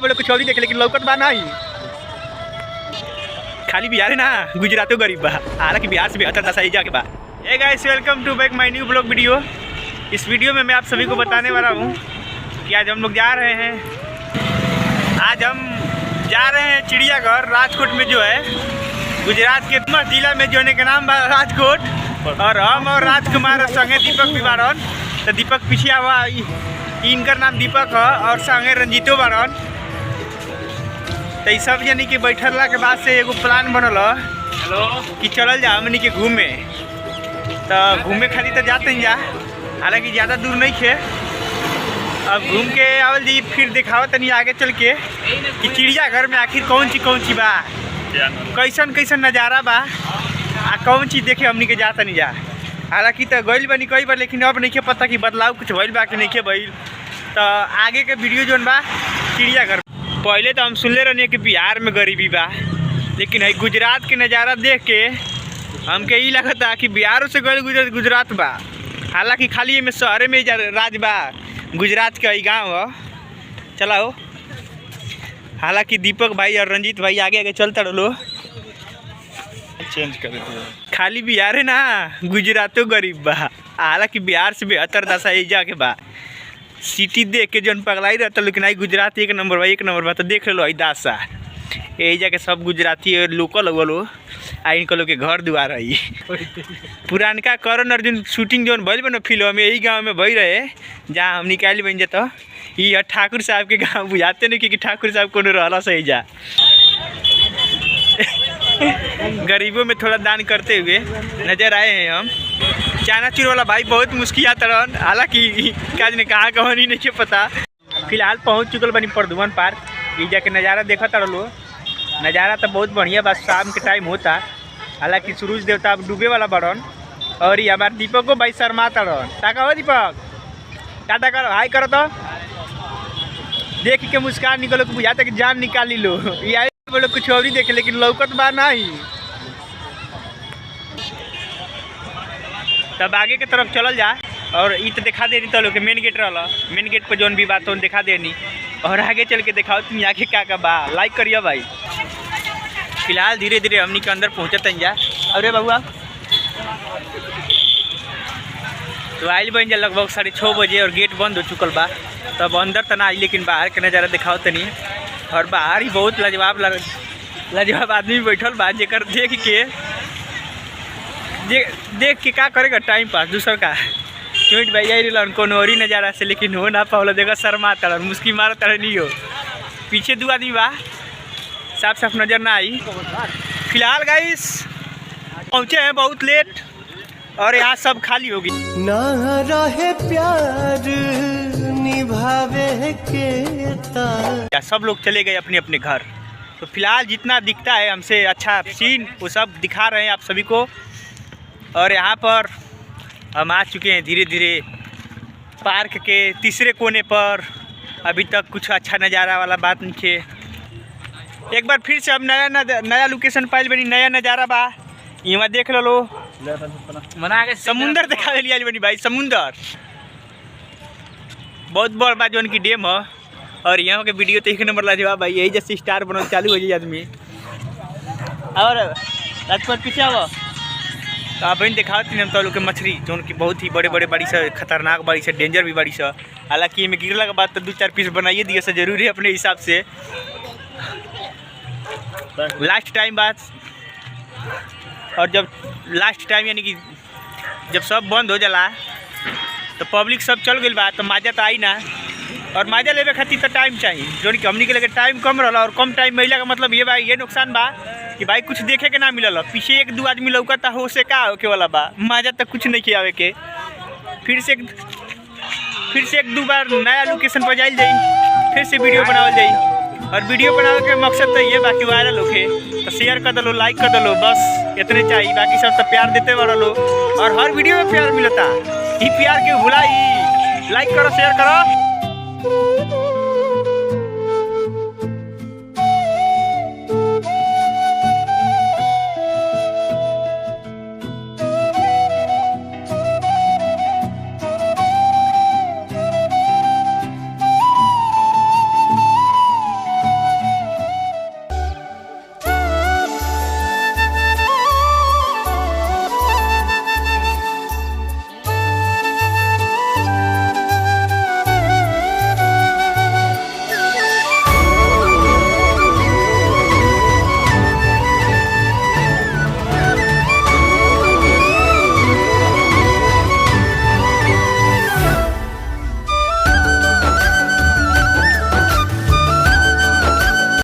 बोले कुछ और ही देखे लेकिन लौकत बा नहीं। खाली बिहार है ना, गुजरातो गरीब बा। हालांकि बिहार से 72 सही जाके बा। Hey guys, welcome to back my new blog video. इस वीडियो में मैं आप सभी को बताने वाला हूँ कि आज हम लोग जा रहे हैं। आज हम जा रहे हैं चिड़ियाघर राजकोट में, जो है गुजरात के जिला में, जो के नाम राजकोट। और हम और राजकुमार संगे दीपक भी बारन। तो दीपक पीछे हुआ, इनका नाम दीपक है और संगे रंजीतो बारन। तो ये सब यानी कि बैठला के बाद से एगो प्लान बनल कि चलल जा हमनी के घूमे। तो घूमे खाली तो जाते हैं जा, हालांकि ज़्यादा दूर नहीं है। अब घूम के आवल जी, फिर दिखाओ तनी आगे चल के कि चिड़ियाघर में आखिर कौन सी बा, कैसन कैसन नज़ारा बा, आ कौन चीज़ देखे हमनी के जाता नहीं जा। हालांकि तो गइल बनी कई बार, लेकिन अब नहीं पता कि बदलाव कुछ भइल बा कि नहीं भइल। तो आगे के वीडियो जोन बा चिड़ियाघर। पहले तो हम सुनले रहनी कि बिहार में गरीबी बा, लेकिन है गुजरात के नज़ारा देख के हमके ये लगता कि बिहारों से गए गुजरात बा। हालांकि खाली में शहर में राज बा, गुजरात का ही गाँव है। चलाओ, हालांकि दीपक भाई और रंजीत भाई आगे आगे चलता रहो। चेंज कर खाली बिहार है ना, गुजरातो गरीब बा। हालांकि बिहार से 72 दशा जाके बा। सिटी देख के जौन पगलाई रहता, लेकिन आई गुजरात एक नंबर बा। तो देख लो आई दासा, यही जाके सब गुजराती लोकल हो आ इनको लोग के घर दुआर है। पुरानका करण अर्जुन शूटिंग जौन भइल बा फिल्म में, यही गाँव में भई रहे जहाँ हम निकाल बन जाता। ये ठाकुर साहब के गाँव बुझाते नहीं कि ठाकुर साहब को रहला सही जा। गरीबों में थोड़ा दान करते हुए नजर आए हैं हम। चानाचूर वाला भाई बहुत मुस्कियात रहन, हालांकि काज ने कहाँ कहानी नहीं पता। फिलहाल पहुंच चुकल बनी प्रदुमन पार्क। ये जाके नज़ारा देखा लो, नज़ारा तो बहुत बढ़िया बस। शाम के टाइम होता, हालांकि सूरज देवता अब डूबे वाला बड़न। और ये हमारे दीपक को भाई शर्माता रहन। ताका हो दीपक, टाटा करो, हाई करो। तो देख के मुस्कान निकलो कि बुझाता कि जान निकाली लो। ये बोले कुछ और ही देखे लेकिन लौकत बा नहीं। तब आगे के तरफ चलल जा। और ये तो दिखा देनी तो लोग के मेन गेट रहा, मेन गेट पर जौन भी बात हो दिखा देनी। और आगे चल के दिखाओ तुम आगे क्या बा। लाइक करिए भाई। फिलहाल धीरे धीरे हमनी के अंदर पहुँचते जा। अरे बाबू आप तो आइल बन जा लगभग 6:30 बजे और गेट बंद हो चुकल बा। तब अंदर तो ना आई, लेकिन बाहर के नज़ारा दिखाओ तनी। और बाहर ही बहुत लाजवाब आदमी बैठल बा, जेकर देख के का करेगा टाइम पास दूसर का। क्योंकि भैया रही कोनो और ही नज़ारा से, लेकिन हो ना पावला। देखा शर्मा तरह मुस्की मारा तरह नहीं हो। पीछे 2 आदमी बा, साफ नज़र ना आई। फिलहाल गाइस पहुँचे हैं बहुत लेट और यहाँ सब खाली होगी। ना रहे प्यार निभावे के, सब लोग चले गए अपने अपने घर। तो फिलहाल जितना दिखता है हमसे अच्छा सीन वो सब दिखा रहे हैं आप सभी को। और यहाँ पर हम आ चुके हैं धीरे धीरे पार्क के तीसरे कोने पर। अभी तक कुछ अच्छा नज़ारा वाला बात नहीं है। एक बार फिर से हम नया लोकेशन पाइल बनी, नया नज़ारा बा। यहाँ देख लो मना के समुंदर दिखा लिया बनी भाई। समुंदर बहुत बड़ बा जो उनकी डैम है। और यहाँ के वीडियो तो 1 नंबर लाजवाब भाई। यही जैसे स्टार बनल चालू हो जाए आदमी। और राजकोट पीछे आओ तो आप दिखाओ तीन तो लोग के मछली जो उनकी बहुत ही बड़े बड़ी से, खतरनाक बड़ी से, डेंजर भी बड़ी से। हालांकि इनमें गिरला के बाद तो 2-4 पीस बनाइए दिए से जरूरी है अपने हिसाब से। लास्ट टाइम बाद, और जब लास्ट टाइम यानी कि जब सब बंद हो जाला तो पब्लिक सब चल गई बा, तो मजा तो आई ना। और मजा लेवे खातिर तो टाइम चाहिए, जो कि हमनी के लगे टाइम कम रहा। और कम टाइम मिला का मतलब ये भाई, ये नुकसान बा कि भाई कुछ देखे के ना मिलल। पीछे 1-2 आदमी लौकता हो से का होके वाला बा, मजा तक कुछ नहीं किया के। फिर से 1-2 बार नया लोकेशन पर जाइल जाई, फिर से वीडियो बनावल जाई। और वीडियो बनावे के मकसद तो ये बाकी वायरल होके। तो शेयर कर दलो, लाइक कर दलो, बस इतने चाहिए। बाकी सब तो प्यार देते लो। और हर वीडियो में प्यार मिलता, ये प्यार के भुलाई। लाइक करो, शेयर करो।